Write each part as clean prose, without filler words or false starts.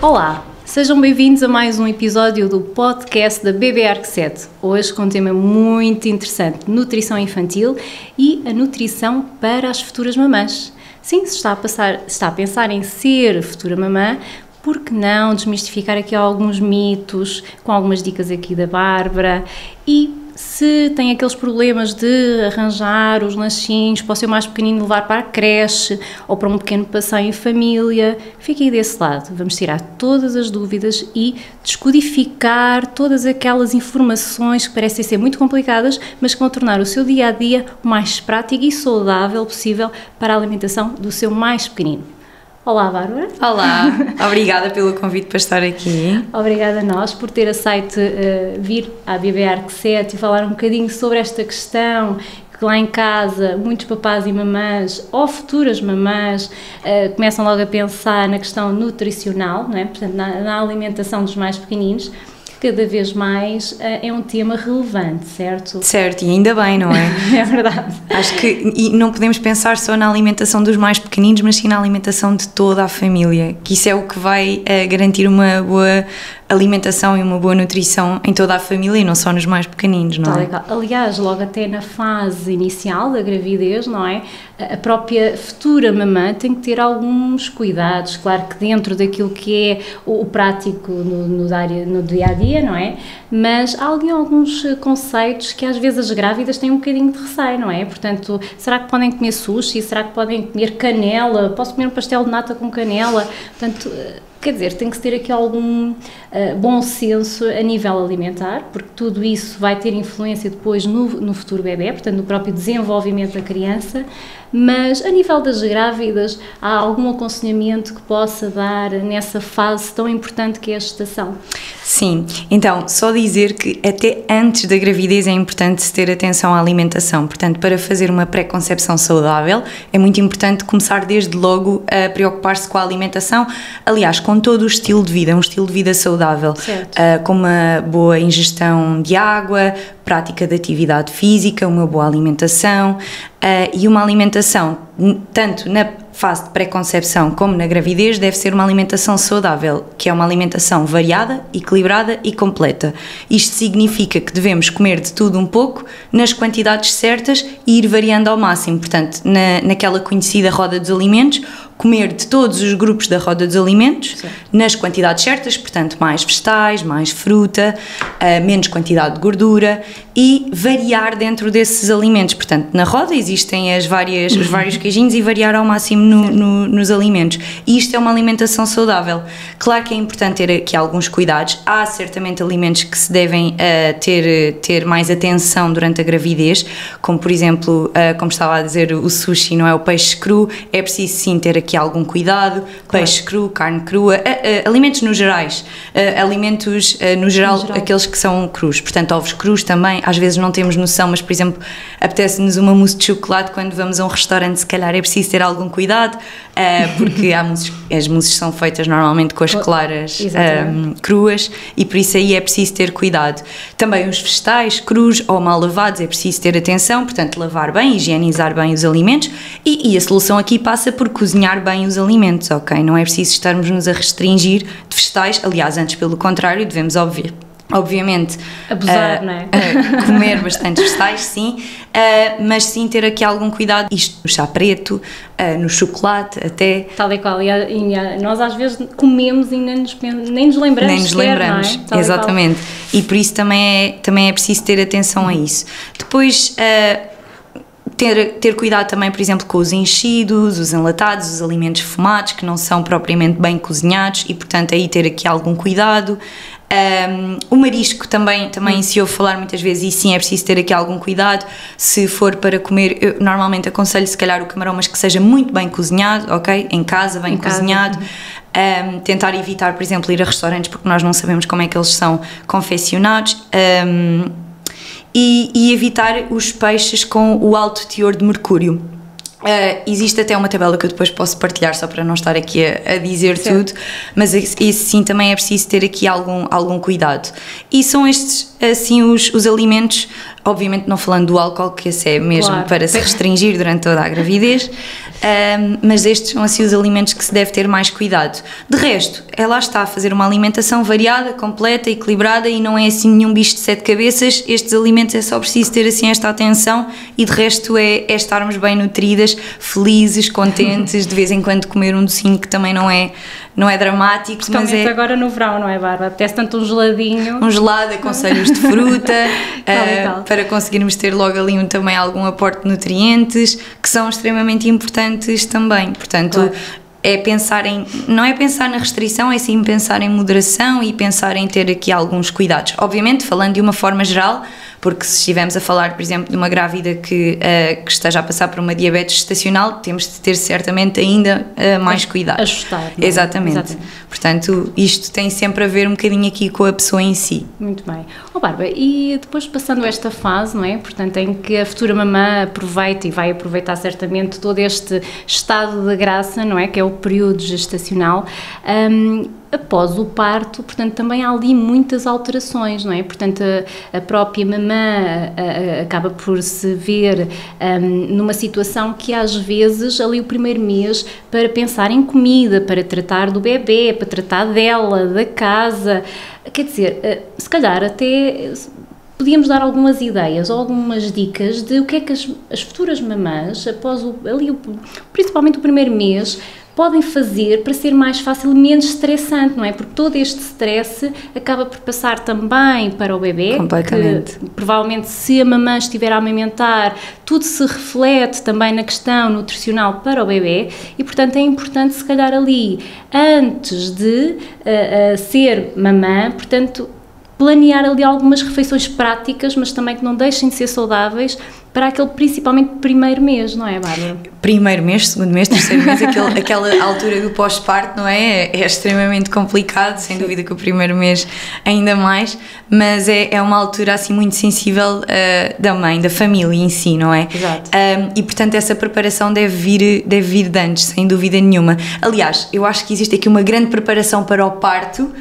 Olá, sejam bem-vindos a mais um episódio do podcast da Bebê Arc 7. Hoje com um tema muito interessante, nutrição infantil e a nutrição para as futuras mamãs. Sim, se está a pensar em ser futura mamã, por que não desmistificar aqui alguns mitos, com algumas dicas aqui da Bárbara, e se tem aqueles problemas de arranjar os lanchinhos para o seu mais pequenino levar para a creche ou para um pequeno passeio em família, fique aí desse lado. Vamos tirar todas as dúvidas e descodificar todas aquelas informações que parecem ser muito complicadas, mas que vão tornar o seu dia-a-dia o mais prático e saudável possível para a alimentação do seu mais pequenino. Olá, Bárbara. Olá, obrigada pelo convite para estar aqui. Obrigada a nós por ter aceito vir à Bebê Arc 7 e falar um bocadinho sobre esta questão, que lá em casa muitos papás e mamãs, ou futuras mamãs, começam logo a pensar na questão nutricional, não é? Portanto, na alimentação dos mais pequeninos, que cada vez mais é um tema relevante, certo? Certo, e ainda bem, não é? É verdade. Acho que e não podemos pensar só na alimentação dos mais pequeninos, mas sim na alimentação de toda a família, que isso é o que vai garantir uma boa alimentação e uma boa nutrição em toda a família e não só nos mais pequeninos, não é? Aliás, logo até na fase inicial da gravidez, não é? A própria futura mamã tem que ter alguns cuidados, claro que dentro daquilo que é o prático no dia-a-dia, não é? Mas há alguns conceitos que às vezes as grávidas têm um bocadinho de receio, não é? Portanto, será que podem comer sushi? Será que podem comer canela? Posso comer um pastel de nata com canela? Portanto, quer dizer, tem que ter aqui algum bom senso a nível alimentar, porque tudo isso vai ter influência depois no futuro bebê, portanto no próprio desenvolvimento da criança, mas a nível das grávidas há algum aconselhamento que possa dar nessa fase tão importante que é a gestação? Sim, então só dizer que até antes da gravidez é importante se ter atenção à alimentação, portanto para fazer uma pré-concepção saudável é muito importante começar desde logo a preocupar-se com a alimentação, aliás com todo o estilo de vida, um estilo de vida saudável, com uma boa ingestão de água, prática de atividade física, uma boa alimentação e uma alimentação tanto na fase de pré-concepção como na gravidez deve ser uma alimentação saudável, que é uma alimentação variada, equilibrada e completa. Isto significa que devemos comer de tudo um pouco, nas quantidades certas e ir variando ao máximo, portanto naquela conhecida roda dos alimentos, comer de todos os grupos da roda dos alimentos, sim, nas quantidades certas, portanto mais vegetais, mais fruta, menos quantidade de gordura e variar dentro desses alimentos, portanto na roda existem os vários queijinhos e variar ao máximo nos alimentos, e isto é uma alimentação saudável. Claro que é importante ter aqui alguns cuidados, há certamente alimentos que se devem ter mais atenção durante a gravidez, como por exemplo, como estava a dizer, o sushi, não é? O peixe cru, é preciso sim ter aqui algum cuidado, claro. Peixe cru, carne crua, alimentos no gerais, no geral, aqueles que são crus, portanto ovos crus também, às vezes não temos noção, mas por exemplo, apetece-nos uma mousse de chocolate quando vamos a um restaurante, se calhar é preciso ter algum cuidado, porque as mousses são feitas normalmente com as claras cruas e por isso aí é preciso ter cuidado. Também os vegetais crus ou mal lavados é preciso ter atenção, portanto lavar bem, higienizar bem os alimentos e a solução aqui passa por cozinhar bem os alimentos, ok? Não é preciso estarmos-nos a restringir de vegetais, aliás, antes pelo contrário, devemos obviamente abusar, não é? Comer bastante vegetais, sim, mas sim ter aqui algum cuidado, isto no chá preto, no chocolate até. Tal e qual, e nós às vezes comemos e nem nos lembramos. Nem nos lembramos, não é? Exatamente, e por isso também é preciso ter atenção a isso. Depois ter cuidado também, por exemplo, com os enchidos, os enlatados, os alimentos fumados que não são propriamente bem cozinhados e, portanto, aí ter aqui algum cuidado. O marisco também se ouve falar muitas vezes e sim, é preciso ter aqui algum cuidado. Se for para comer, eu normalmente aconselho se calhar o camarão, mas que seja muito bem cozinhado, ok? Em casa, bem cozinhado. Tentar evitar, por exemplo, ir a restaurantes porque nós não sabemos como é que eles são confeccionados. E evitar os peixes com o alto teor de mercúrio. Existe até uma tabela que eu depois posso partilhar só para não estar aqui a dizer certo. Tudo, mas esse sim também é preciso ter aqui algum cuidado. E são estes assim os alimentos, obviamente não falando do álcool, que esse é mesmo claro. Para se restringir durante toda a gravidez, Mas estes são assim os alimentos que se deve ter mais cuidado. De resto, lá está, a fazer uma alimentação variada, completa, equilibrada, e não é assim nenhum bicho de 7 cabeças. Estes alimentos é só preciso ter assim esta atenção, e de resto é estarmos bem nutridas, felizes, contentes, de vez em quando comer um docinho que também não é dramático. Principalmente mas agora no verão, não é, Bárbara? Apetece tanto um geladinho. Um gelado, aconselhos de fruta, para conseguirmos ter logo ali também algum aporte de nutrientes, que são extremamente importantes também. Portanto, claro. Não é pensar na restrição, é sim pensar em moderação e pensar em ter aqui alguns cuidados. Obviamente, falando de uma forma geral, porque se estivermos a falar, por exemplo, de uma grávida que esteja a passar por uma diabetes gestacional, temos de ter certamente ainda mais cuidado. Ajustar. Exatamente. Portanto, isto tem sempre a ver um bocadinho aqui com a pessoa em si. Muito bem. Bárbara, e depois passando esta fase, não é? Portanto, em que a futura mamã aproveita e vai aproveitar certamente todo este estado de graça, não é? Que é o período gestacional. Após o parto, portanto, também há ali muitas alterações, não é? Portanto, a própria mamã acaba por se ver numa situação que às vezes, ali o primeiro mês, para pensar em comida, para tratar do bebê, para tratar dela, da casa, quer dizer, se calhar até podíamos dar algumas ideias ou algumas dicas de o que é que as futuras mamãs, após principalmente o primeiro mês, podem fazer para ser mais fácil, menos estressante, não é? Porque todo este stress acaba por passar também para o bebê. Completamente. Que, provavelmente, se a mamã estiver a amamentar, tudo se reflete também na questão nutricional para o bebê e, portanto, é importante, se calhar, ali, antes de ser mamã, portanto, planear ali algumas refeições práticas, mas também que não deixem de ser saudáveis para aquele, principalmente, primeiro mês, não é, Bárbara? Primeiro mês, segundo mês, terceiro mês, aquela altura do pós-parto, não é? É extremamente complicado, sem dúvida que o primeiro mês ainda mais, mas é uma altura assim muito sensível da mãe, da família em si, não é? Exato. E portanto essa preparação deve vir de antes, sem dúvida nenhuma. Aliás, eu acho que existe aqui uma grande preparação para o parto,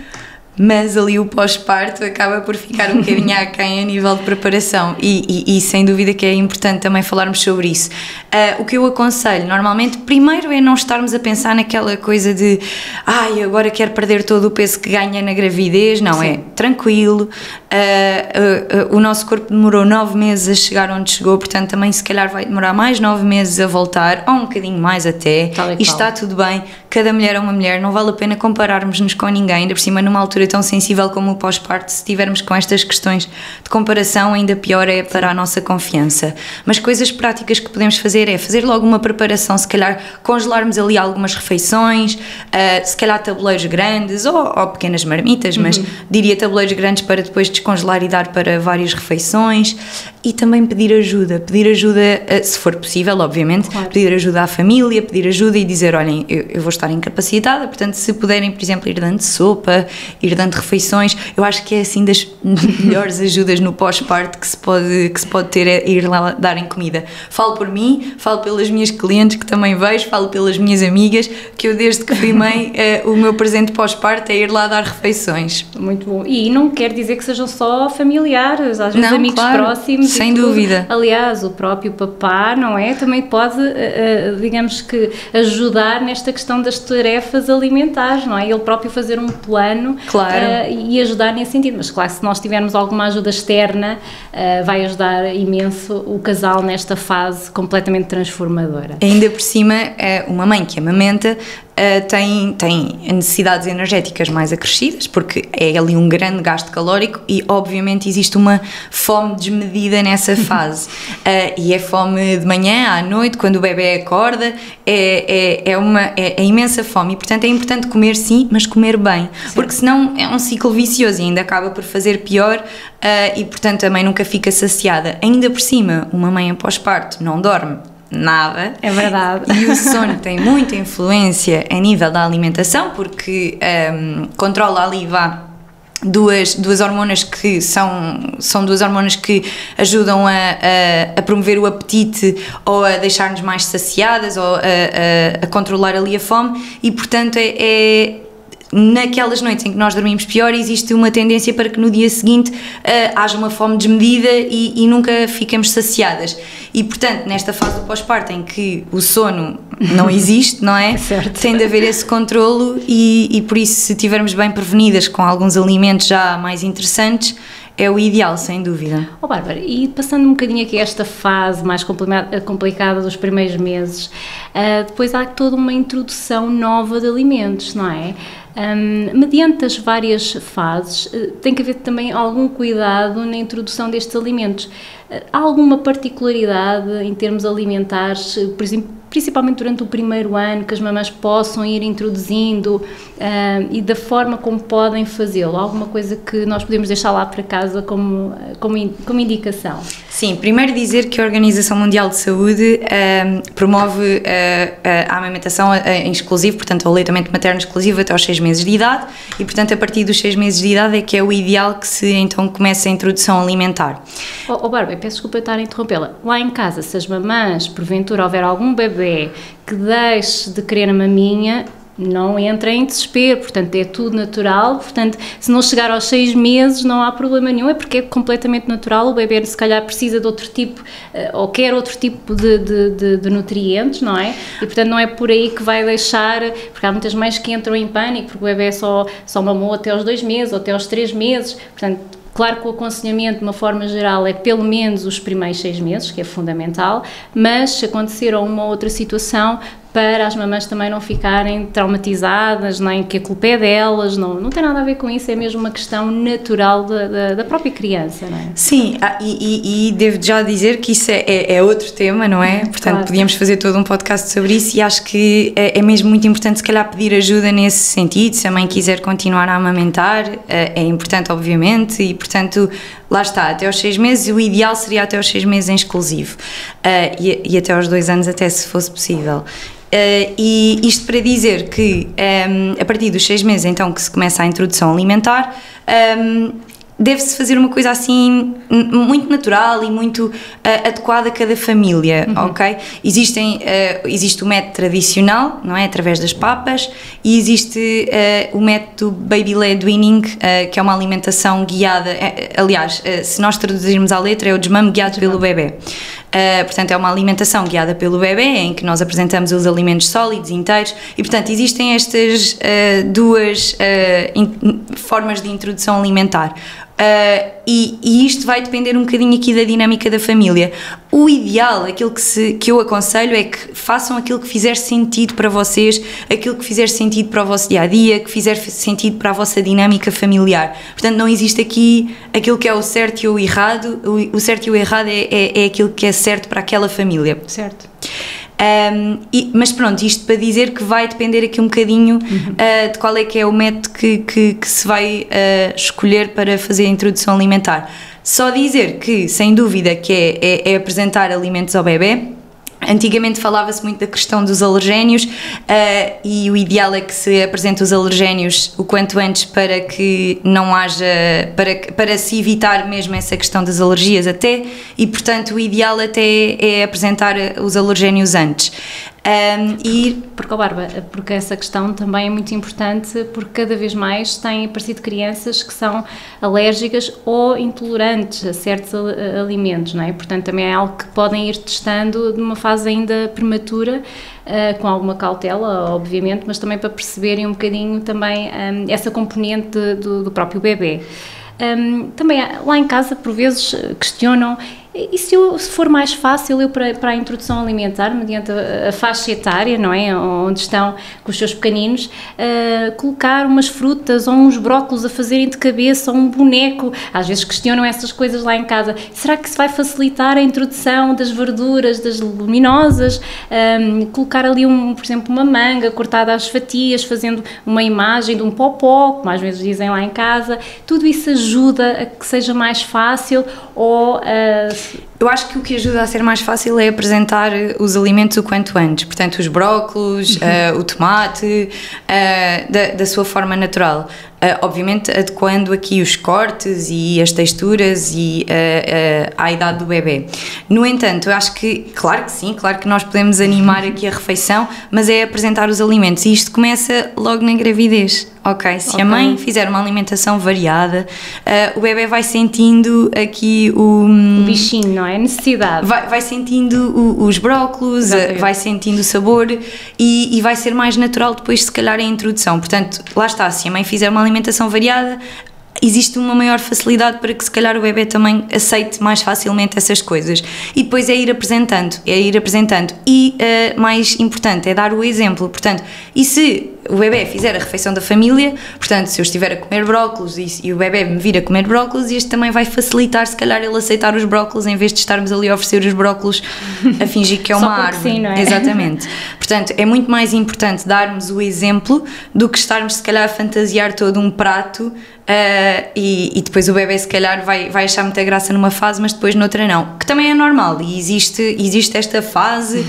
mas ali o pós-parto acaba por ficar um bocadinho aquém a nível de preparação e sem dúvida que é importante também falarmos sobre isso. O que eu aconselho normalmente, primeiro é não estarmos a pensar naquela coisa de agora quero perder todo o peso que ganha na gravidez, não. Sim. É tranquilo, o nosso corpo demorou 9 meses a chegar onde chegou, portanto também se calhar vai demorar mais 9 meses a voltar, ou um bocadinho mais até, e está tudo bem, cada mulher é uma mulher, não vale a pena compararmos-nos com ninguém, ainda por cima numa altura tão sensível como o pós-parto, se tivermos com estas questões de comparação, ainda pior é para a nossa confiança. Mas coisas práticas que podemos fazer é fazer logo uma preparação, se calhar congelarmos ali algumas refeições, se calhar tabuleiros grandes ou pequenas marmitas, mas diria tabuleiros grandes para depois descongelar e dar para várias refeições, e também pedir ajuda, se for possível, obviamente, claro. Pedir ajuda à família, pedir ajuda e dizer, olhem, eu vou estar incapacitada, portanto se puderem, por exemplo, ir dando sopa, ir dando refeições, eu acho que é assim das melhores ajudas no pós-parto que se pode ter, é ir lá darem comida. Falo por mim, falo pelas minhas clientes que também vejo, falo pelas minhas amigas, que eu desde que fui mãe, o meu presente pós-parto é ir lá dar refeições. Muito bom. E não quer dizer que sejam só familiares, às vezes amigos claro, próximos. Sem dúvida. Aliás, o próprio papá, não é? Também pode, digamos que, ajudar nesta questão das tarefas alimentares, não é? Ele próprio fazer um plano. Claro. E ajudar nesse sentido, mas claro, se nós tivermos alguma ajuda externa, vai ajudar imenso o casal nesta fase completamente transformadora. Ainda por cima, uma mãe que amamenta tem necessidades energéticas mais acrescidas, porque é ali um grande gasto calórico e obviamente existe uma fome desmedida nessa fase, e é fome de manhã, à noite, quando o bebê acorda, é imensa fome e portanto é importante comer sim, mas comer bem, sim. Porque senão é um ciclo vicioso e ainda acaba por fazer pior, e portanto a mãe nunca fica saciada. Ainda por cima, uma mãe em pós-parto não dorme nada. É verdade. E o sono tem muita influência a nível da alimentação, porque controla ali, duas hormonas que são duas hormonas que ajudam a promover o apetite ou a deixar-nos mais saciadas ou a controlar ali a fome e, portanto, naquelas noites em que nós dormimos pior, existe uma tendência para que no dia seguinte haja uma fome desmedida e nunca fiquemos saciadas. E, portanto, nesta fase do pós-parto em que o sono não existe, não é? Certo. Tem de haver esse controlo e por isso, se estivermos bem prevenidas com alguns alimentos já mais interessantes, é o ideal, sem dúvida. Bárbara, e passando um bocadinho aqui esta fase mais complicada dos primeiros meses, depois há toda uma introdução nova de alimentos, não é? Mediante as várias fases, tem que haver também algum cuidado na introdução destes alimentos. Há alguma particularidade em termos alimentares, por exemplo, principalmente durante o primeiro ano, que as mamães possam ir introduzindo e da forma como podem fazê-lo? Alguma coisa que nós podemos deixar lá para casa como indicação? Sim, primeiro dizer que a Organização Mundial de Saúde promove a amamentação em exclusivo, portanto, o aleitamento materno exclusivo até aos 6 meses de idade e, portanto, a partir dos 6 meses de idade é que é o ideal que se então comece a introdução alimentar. Bárbara, peço desculpa eu estar a interrompê-la. Lá em casa, se as mamães, porventura, houver algum bebê que deixe de querer a maminha, não entra em desespero, portanto é tudo natural, portanto se não chegar aos 6 meses não há problema nenhum, é porque é completamente natural, o bebê se calhar precisa de outro tipo ou quer outro tipo de nutrientes, não é? E portanto não é por aí que vai deixar, porque há muitas mães que entram em pânico porque o bebê só mamou até aos 2 meses ou até aos 3 meses, portanto claro que o aconselhamento, de uma forma geral, é pelo menos os primeiros 6 meses, que é fundamental, mas se acontecer uma outra situação, para as mamães também não ficarem traumatizadas, nem que a culpa é delas, não tem nada a ver com isso, é mesmo uma questão natural da própria criança, não é? Sim, e devo já dizer que isso é outro tema, não é? Portanto, claro, podíamos fazer todo um podcast sobre isso e acho que é mesmo muito importante, se calhar, pedir ajuda nesse sentido. Se a mãe quiser continuar a amamentar, é importante, obviamente, e, portanto, lá está, até aos 6 meses, o ideal seria até aos 6 meses em exclusivo, e até aos 2 anos, até se fosse possível. E isto para dizer que a partir dos 6 meses então que se começa a introdução alimentar, deve-se fazer uma coisa assim muito natural e muito adequada a cada família, ok? Existe o método tradicional, não é? Através das papas, e existe o método Baby-led weaning, que é uma alimentação guiada, aliás, se nós traduzirmos à letra, é o desmame guiado pelo bebê. Portanto, é uma alimentação guiada pelo bebê, em que nós apresentamos os alimentos sólidos, inteiros, e portanto existem estas duas formas de introdução alimentar. E isto vai depender um bocadinho aqui da dinâmica da família. O ideal, aquilo que eu aconselho, é que façam aquilo que fizer sentido para vocês, aquilo que fizer sentido para o vosso dia-a-dia, que fizer sentido para a vossa dinâmica familiar. Portanto, não existe aqui aquilo que é o certo e o errado. O certo e o errado é aquilo que é certo para aquela família. Certo. Mas pronto, isto para dizer que vai depender aqui um bocadinho de qual é que é o método que se vai escolher para fazer a introdução alimentar. Só dizer que, sem dúvida, que é apresentar alimentos ao bebê. Antigamente falava-se muito da questão dos alergénios e o ideal é que se apresente os alergénios o quanto antes para que não haja, para se evitar mesmo essa questão das alergias até, e portanto o ideal até é apresentar os alergénios antes. Porque essa questão também é muito importante, porque cada vez mais têm aparecido crianças que são alérgicas ou intolerantes a certos alimentos, não é? Portanto, também é algo que podem ir testando de uma fase ainda prematura, com alguma cautela, obviamente, mas também para perceberem um bocadinho também essa componente do próprio bebê. Também lá em casa, por vezes, questionam: e se for mais fácil eu para a introdução alimentar, mediante a faixa etária, não é, onde estão com os seus pequeninos, colocar umas frutas ou uns brócolos a fazerem de cabeça, ou um boneco? Às vezes questionam essas coisas lá em casa. Será que isso vai facilitar a introdução das verduras, das leguminosas? Colocar ali, por exemplo, uma manga cortada às fatias, fazendo uma imagem de um popó, como às vezes dizem lá em casa. Tudo isso ajuda a que seja mais fácil, ou Eu acho que o que ajuda a ser mais fácil é apresentar os alimentos o quanto antes, portanto os brócolos, o tomate, da sua forma natural. Obviamente adequando aqui os cortes e as texturas e à idade do bebê. No entanto, eu acho que, claro que sim, claro que nós podemos animar aqui a refeição, mas é apresentar os alimentos e isto começa logo na gravidez. Ok, se a mãe fizer uma alimentação variada, o bebê vai sentindo aqui o bichinho, não é? A necessidade. Vai sentindo os brócolos, vai sentindo o sabor e vai ser mais natural depois, se calhar, a introdução. Portanto, lá está, se a mãe fizer uma alimentação variada, existe uma maior facilidade para que se calhar o bebê também aceite mais facilmente essas coisas. E depois é ir apresentando. E mais importante é dar o exemplo. Portanto, e se o bebê fizer a refeição da família, portanto, se eu estiver a comer brócolos e o bebê me vir a comer brócolos, isto também vai facilitar, se calhar, ele aceitar os brócolos em vez de estarmos ali a oferecer os brócolos a fingir que é uma árvore. Sim, não é? Exatamente. Portanto, é muito mais importante darmos o exemplo do que estarmos, se calhar, a fantasiar todo um prato e depois o bebê, se calhar, vai achar muita graça numa fase, mas depois noutra não. Que também é normal e existe esta fase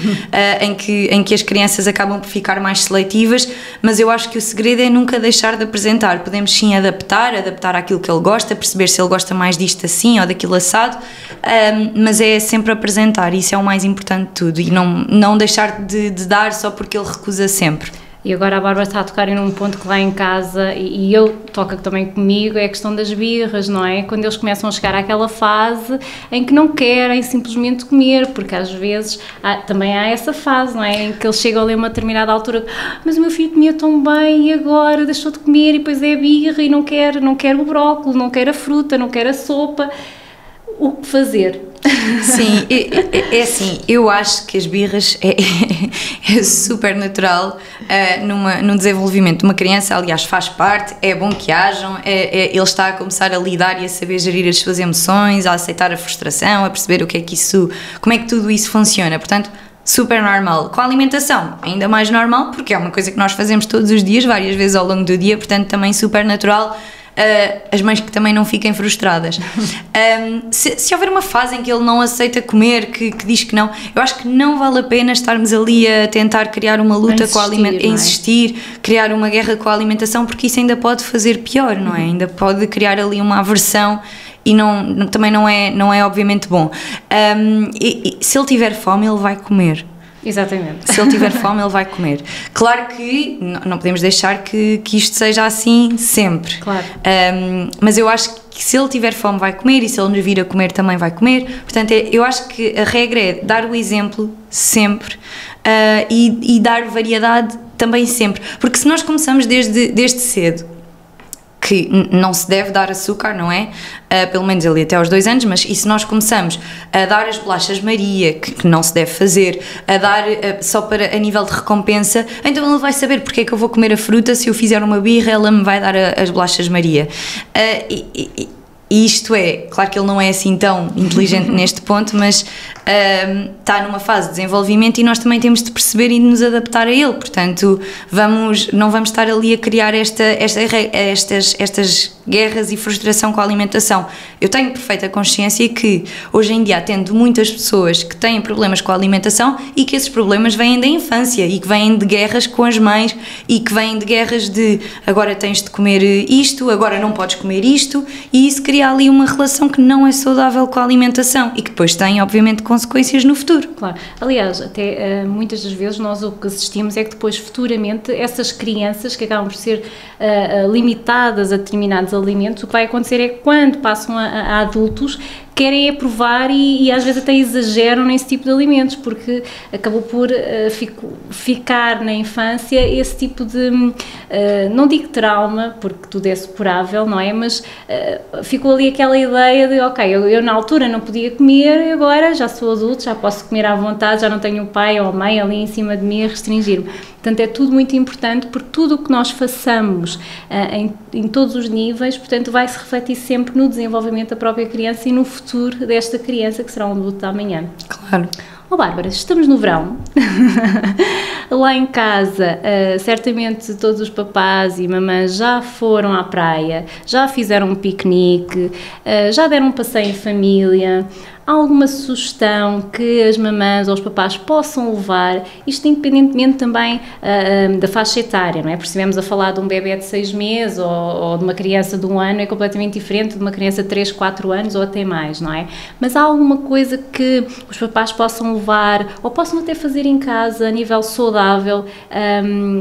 em que as crianças acabam por ficar mais seletivas, mas eu acho que o segredo é nunca deixar de apresentar. Podemos sim adaptar àquilo que ele gosta, perceber se ele gosta mais disto assim ou daquilo assado, mas é sempre apresentar, isso é o mais importante de tudo, e não deixar de dar só porque ele recusa sempre. E agora a Bárbara está a tocar em um ponto que lá em casa, e eu toca também comigo, é a questão das birras, não é? Quando eles começam a chegar àquela fase em que não querem simplesmente comer, porque às vezes também há essa fase, não é? Em que eles chegam ali a uma determinada altura, mas o meu filho comia tão bem e agora deixou de comer e depois é a birra e não quer o brócolis, não quer a fruta, não quer a sopa. O que fazer? Sim, é assim, eu acho que as birras é super natural num desenvolvimento de uma criança, aliás faz parte, é bom que hajam, ele está a começar a lidar e a saber gerir as suas emoções, a aceitar a frustração, a perceber como é que tudo isso funciona, portanto super normal. Com a alimentação, ainda mais normal, porque é uma coisa que nós fazemos todos os dias, várias vezes ao longo do dia, portanto também super natural. As mães que também não fiquem frustradas. Se houver uma fase em que ele não aceita comer, que diz que não, eu acho que não vale a pena estarmos ali a tentar criar uma luta com a alimentação, insistir, criar uma guerra com a alimentação, porque isso ainda pode fazer pior, não é? Ainda pode criar ali uma aversão e também não é obviamente bom. Se ele tiver fome, ele vai comer. Exatamente. Se ele tiver fome, ele vai comer. Claro que não podemos deixar que isto seja assim sempre. Claro. Mas eu acho que se ele tiver fome, vai comer, e se ele nos vir a comer, também vai comer. Portanto, eu acho que a regra é dar o exemplo sempre e dar variedade também sempre. Porque se nós começamos desde cedo, que não se deve dar açúcar, não é? Pelo menos ali até aos 2 anos, mas e se nós começamos a dar as bolachas Maria, que não se deve fazer, a dar só a nível de recompensa, então ele vai saber porque é que eu vou comer a fruta, se eu fizer uma birra ela me vai dar as bolachas Maria. E isto claro que ele não é assim tão inteligente neste ponto, mas está numa fase de desenvolvimento e nós também temos de perceber e de nos adaptar a ele, portanto não vamos estar ali a criar estas guerras e frustração com a alimentação. Eu tenho perfeita consciência que hoje em dia atendo muitas pessoas que têm problemas com a alimentação e que esses problemas vêm da infância e que vêm de guerras com as mães e que vêm de guerras de agora tens de comer isto, agora não podes comer isto, e isso cria ali uma relação que não é saudável com a alimentação e que depois tem obviamente consequências no futuro. Claro, aliás, até muitas das vezes nós o que assistimos é que depois futuramente essas crianças que acabam por ser limitadas a determinados alimentos, o que vai acontecer é que quando passam a adultos querem provar e às vezes até exageram nesse tipo de alimentos, porque acabou por ficar na infância esse tipo de, não digo trauma, porque tudo é superável, não é? Mas ficou ali aquela ideia de, ok, eu na altura não podia comer, agora já sou adulto, já posso comer à vontade, já não tenho o pai ou a mãe ali em cima de mim a restringir-me. Portanto, é tudo muito importante, porque tudo o que nós façamos em todos os níveis, portanto, vai se refletir sempre no desenvolvimento da própria criança e no futuro desta criança, que será um adulto da amanhã. Claro. Oh, Bárbara, estamos no verão. Lá em casa, certamente todos os papás e mamãs já foram à praia, já fizeram um piquenique, já deram um passeio em família. Há alguma sugestão que as mamãs ou os papás possam levar, isto independentemente também da faixa etária, não é? Porque se estivermos a falar de um bebê de 6 meses ou de uma criança de 1 ano, é completamente diferente de uma criança de 3, 4 anos ou até mais, não é? Mas há alguma coisa que os papás possam levar ou possam até fazer em casa a nível saudável,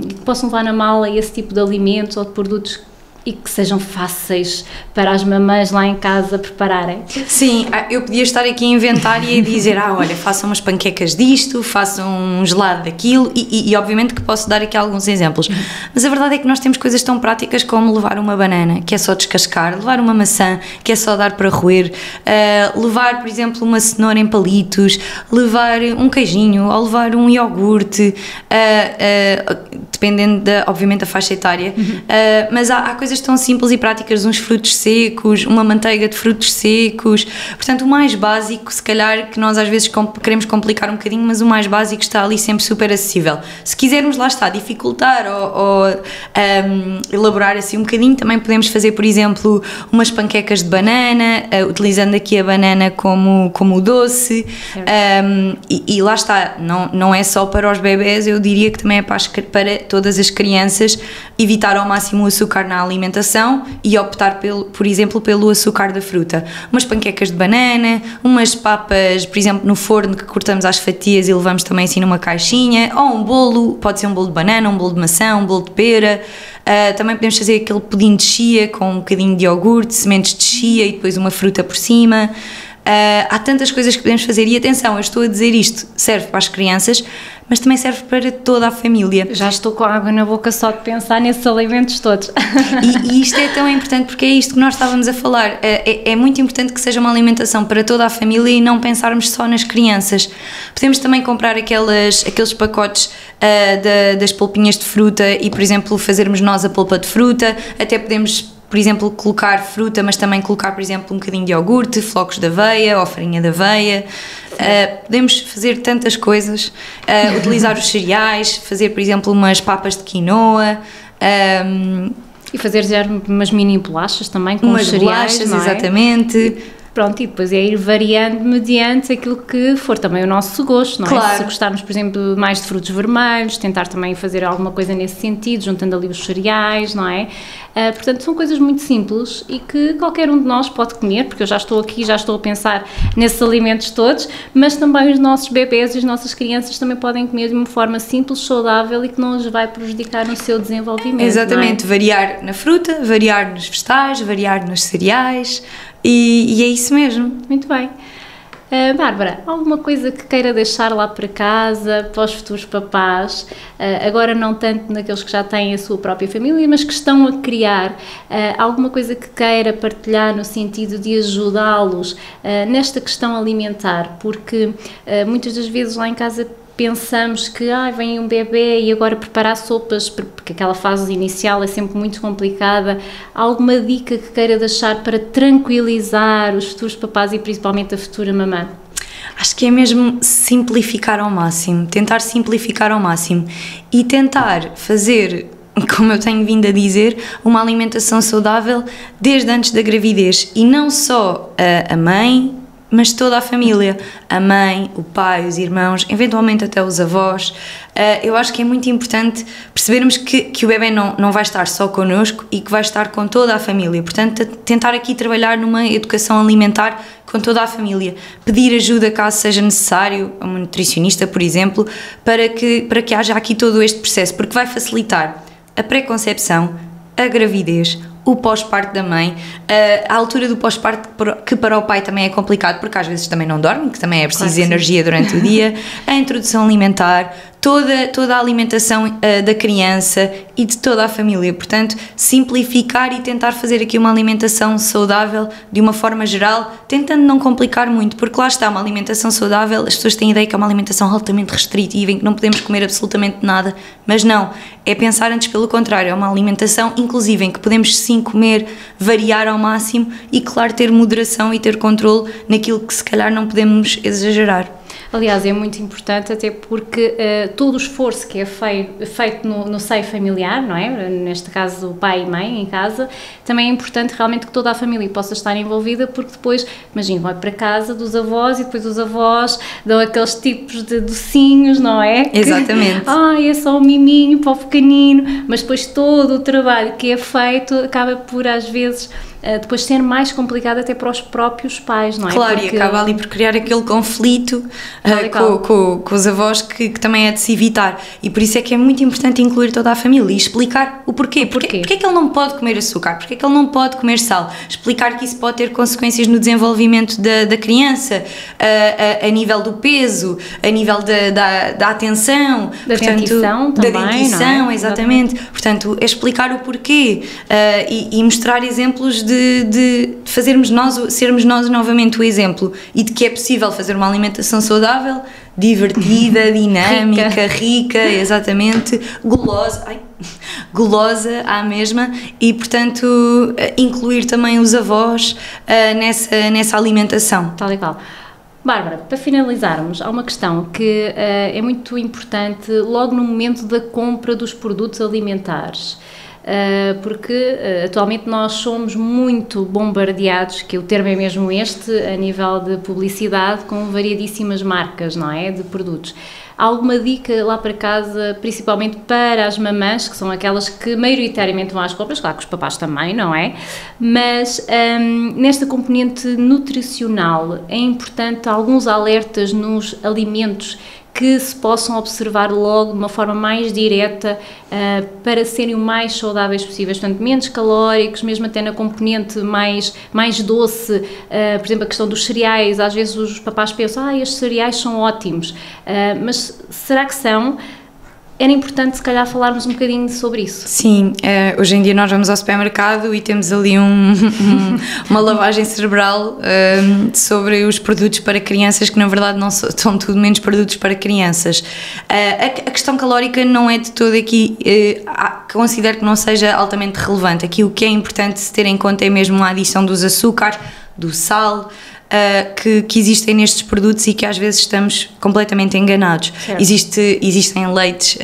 que possam levar na mala esse tipo de alimentos ou de produtos e que sejam fáceis para as mamães lá em casa prepararem? Sim, eu podia estar aqui a inventar e a dizer, olha, façam umas panquecas disto, façam um gelado daquilo e obviamente que posso dar aqui alguns exemplos, mas a verdade é que nós temos coisas tão práticas como levar uma banana, que é só descascar, levar uma maçã, que é só dar para roer, levar, por exemplo, uma cenoura em palitos, levar um queijinho ou levar um iogurte, dependendo, obviamente, da faixa etária, mas há coisas tão simples e práticas, uns frutos secos, uma manteiga de frutos secos, portanto o mais básico, se calhar que nós às vezes queremos complicar um bocadinho, mas o mais básico está ali sempre super acessível. Se quisermos, lá está, dificultar ou elaborar assim um bocadinho, também podemos fazer, por exemplo, umas panquecas de banana, utilizando aqui a banana como doce, e lá está, não é só para os bebés, eu diria que também é para todas as crianças, evitar ao máximo o açúcar na alimentação e optar, por exemplo, pelo açúcar da fruta. Umas panquecas de banana, umas papas, por exemplo, no forno, que cortamos às fatias e levamos também assim numa caixinha, ou um bolo, pode ser um bolo de banana, um bolo de maçã, um bolo de pera. Também podemos fazer aquele pudim de chia com um bocadinho de iogurte, sementes de chia e depois uma fruta por cima. Há tantas coisas que podemos fazer e atenção, eu estou a dizer isto, serve para as crianças, mas também serve para toda a família. Já estou com água na boca só de pensar nesses alimentos todos. E isto é tão importante porque é isto que nós estávamos a falar, é muito importante que seja uma alimentação para toda a família e não pensarmos só nas crianças. Podemos também comprar aqueles pacotes das polpinhas de fruta e, por exemplo, fazermos nós a polpa de fruta, até podemos, por exemplo, colocar fruta, mas também colocar, por exemplo, um bocadinho de iogurte, flocos de aveia ou farinha de aveia. Podemos fazer tantas coisas, utilizar os cereais, fazer, por exemplo, umas papas de quinoa. E fazer já umas mini bolachas também com os cereais, bolachas, não é? Exatamente. Pronto, e depois é ir variando mediante aquilo que for também o nosso gosto, não é? Claro. Se gostarmos, por exemplo, mais de frutos vermelhos, tentar também fazer alguma coisa nesse sentido, juntando ali os cereais, não é? Portanto, são coisas muito simples e que qualquer um de nós pode comer, porque eu já estou aqui, já estou a pensar nesses alimentos todos, mas também os nossos bebés e as nossas crianças também podem comer de uma forma simples, saudável e que não os vai prejudicar no seu desenvolvimento. Exatamente, não é? Variar na fruta, variar nos vegetais, variar nos cereais. E é isso mesmo. Muito bem. Bárbara, alguma coisa que queira deixar lá para casa, para os futuros papás, agora não tanto naqueles que já têm a sua própria família, mas que estão a criar, alguma coisa que queira partilhar no sentido de ajudá-los nesta questão alimentar, porque muitas das vezes lá em casa pensamos que vem um bebê e agora preparar sopas, porque aquela fase inicial é sempre muito complicada. Há alguma dica que queira deixar para tranquilizar os futuros papás e principalmente a futura mamã? Acho que é mesmo simplificar ao máximo, tentar simplificar ao máximo e tentar fazer, como eu tenho vindo a dizer, uma alimentação saudável desde antes da gravidez e não só a mãe, mas toda a família, a mãe, o pai, os irmãos, eventualmente até os avós. Eu acho que é muito importante percebermos que o bebê não vai estar só connosco e que vai estar com toda a família. Portanto, tentar aqui trabalhar numa educação alimentar com toda a família. Pedir ajuda caso seja necessário, a uma nutricionista, por exemplo, para que haja aqui todo este processo, porque vai facilitar a pré-concepção, a gravidez, o pós-parto da mãe, a altura do pós-parto, que para o pai também é complicado, porque às vezes também não dorme, que também é preciso energia durante o dia, a introdução alimentar, toda a alimentação da criança e de toda a família. Portanto, simplificar e tentar fazer aqui uma alimentação saudável de uma forma geral, tentando não complicar muito, porque lá está, uma alimentação saudável, as pessoas têm a ideia que é uma alimentação altamente restritiva, em que não podemos comer absolutamente nada, mas não, é pensar antes pelo contrário, é uma alimentação inclusive em que podemos sim comer, variar ao máximo e claro ter moderação e ter controle naquilo que se calhar não podemos exagerar. Aliás, é muito importante, até porque todo o esforço que é feito no seio familiar, não é? Neste caso, o pai e mãe em casa, também é importante realmente que toda a família possa estar envolvida, porque depois, imagina, vai para casa dos avós e depois os avós dão aqueles tipos de docinhos, não é? Exatamente. É só um miminho para o pequenino, mas depois todo o trabalho que é feito acaba por, às vezes, depois ser mais complicado até para os próprios pais, não é? Claro, porque... e acaba ali por criar aquele conflito com os avós que também é de se evitar, e por isso é que é muito importante incluir toda a família e explicar o porquê. Porquê é que ele não pode comer açúcar, porquê é que ele não pode comer sal, explicar que isso pode ter consequências no desenvolvimento da criança, a nível do peso, a nível da atenção, da dentição também, da dentição, não é? Exatamente. Portanto, é explicar o porquê e mostrar exemplos de sermos nós novamente o exemplo, e de que é possível fazer uma alimentação saudável, divertida, dinâmica, rica, exatamente, gulosa à mesma, e portanto incluir também os avós nessa alimentação. Tal e qual. Bárbara, para finalizarmos, há uma questão que é muito importante logo no momento da compra dos produtos alimentares. Porque atualmente nós somos muito bombardeados, que o termo é mesmo este, a nível de publicidade, com variedíssimas marcas, não é, de produtos. Há alguma dica lá para casa, principalmente para as mamãs, que são aquelas que maioritariamente vão às compras, claro que os papás também, não é? Mas nesta componente nutricional é importante alguns alertas nos alimentos que se possam observar logo de uma forma mais direta para serem o mais saudáveis possíveis, portanto menos calóricos, mesmo até na componente mais doce, por exemplo a questão dos cereais, às vezes os papás pensam, estes cereais são ótimos, mas será que são? Era importante, se calhar, falarmos um bocadinho sobre isso. Sim, hoje em dia nós vamos ao supermercado e temos ali uma lavagem cerebral sobre os produtos para crianças, que na verdade não são tudo menos produtos para crianças. A questão calórica não é de todo aqui, considero que não seja altamente relevante. Aqui o que é importante se ter em conta é mesmo a adição dos açúcares, do sal, que existem nestes produtos e que às vezes estamos completamente enganados. Existem leites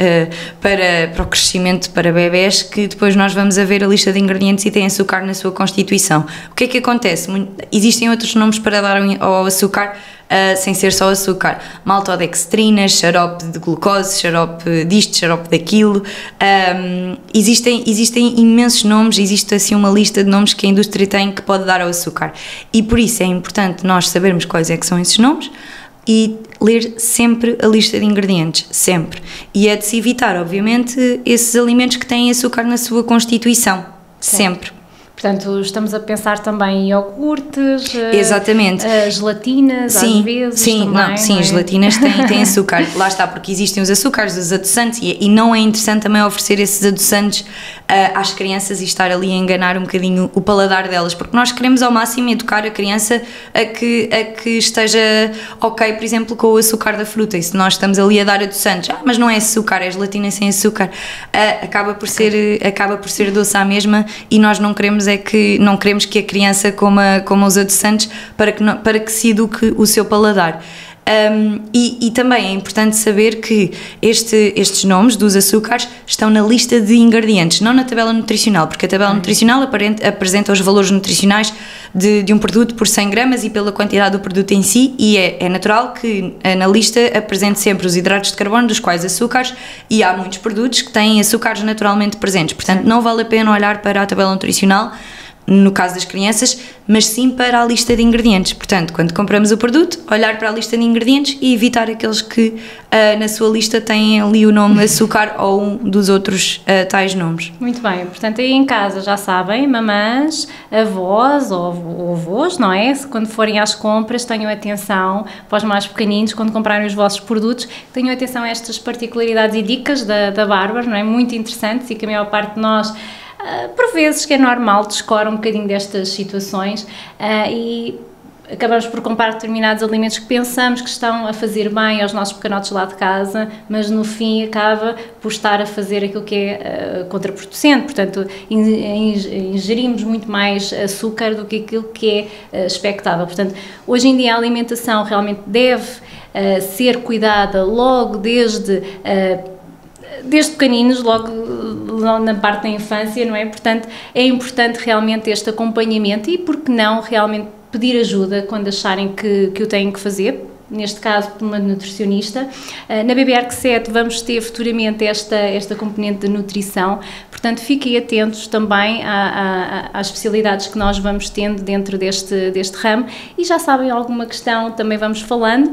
para o crescimento para bebés que depois nós vamos a ver a lista de ingredientes e têm açúcar na sua constituição. O que é que acontece? Existem outros nomes para dar ao açúcar, sem ser só açúcar: maltodextrina, xarope de glucose, xarope disto, xarope daquilo. Existem imensos nomes, existe assim uma lista de nomes que a indústria tem que pode dar ao açúcar, e por isso é importante nós sabermos quais é que são esses nomes e ler sempre a lista de ingredientes, sempre. E é de se evitar, obviamente, esses alimentos que têm açúcar na sua constituição, sempre. Portanto, estamos a pensar também em iogurtes, exatamente, gelatinas, às vezes. Sim, gelatinas têm açúcar. Lá está, porque existem os açúcares, os adoçantes, e não é interessante também oferecer esses adoçantes às crianças e estar ali a enganar um bocadinho o paladar delas, porque nós queremos ao máximo educar a criança a que esteja ok, por exemplo, com o açúcar da fruta. E se nós estamos ali a dar adoçantes, mas não é açúcar, é gelatina sem açúcar, acaba por ser doce à mesma, e nós não queremos que a criança coma os adoçantes para que se eduque o seu paladar. E também é importante saber que estes nomes dos açúcares estão na lista de ingredientes, não na tabela nutricional, porque a tabela nutricional apresenta os valores nutricionais de um produto por 100 gramas e pela quantidade do produto em si, e é natural que na lista apresente sempre os hidratos de carbono, dos quais açúcares, e há muitos produtos que têm açúcares naturalmente presentes, portanto não vale a pena olhar para a tabela nutricional no caso das crianças, mas sim para a lista de ingredientes. Portanto, quando compramos o produto, olhar para a lista de ingredientes e evitar aqueles que na sua lista têm ali o nome açúcar ou um dos outros tais nomes. Muito bem, portanto aí em casa já sabem, mamãs, avós ou avós, não é? Quando forem às compras tenham atenção, para os mais pequeninos, quando comprarem os vossos produtos, tenham atenção a estas particularidades e dicas da Bárbara, não é? Muito interessantes, e que a maior parte de nós por vezes, que é normal, descora um bocadinho destas situações, e acabamos por comprar determinados alimentos que pensamos que estão a fazer bem aos nossos pequenotes lá de casa, mas no fim acaba por estar a fazer aquilo que é contraproducente, portanto ingerimos muito mais açúcar do que aquilo que é expectável. Portanto, hoje em dia a alimentação realmente deve ser cuidada logo desde pequeninos, logo na parte da infância, não é? Portanto, é importante realmente este acompanhamento e, por que não, realmente pedir ajuda quando acharem que o têm que fazer, neste caso por uma nutricionista. Na BB-ARC7 vamos ter futuramente esta componente de nutrição, portanto fiquem atentos também às especialidades que nós vamos tendo dentro deste ramo e já sabem alguma questão, também vamos falando.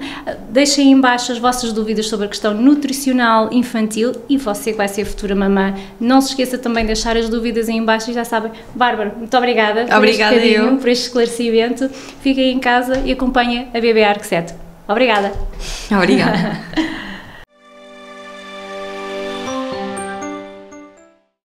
Deixem em baixo as vossas dúvidas sobre a questão nutricional infantil e você que vai ser futura mamã, não se esqueça também de deixar as dúvidas aí em baixo e já sabem. Bárbara, muito obrigada por este esclarecimento. Fiquem em casa e acompanhem a BB-ARC7. Obrigada. Obrigada.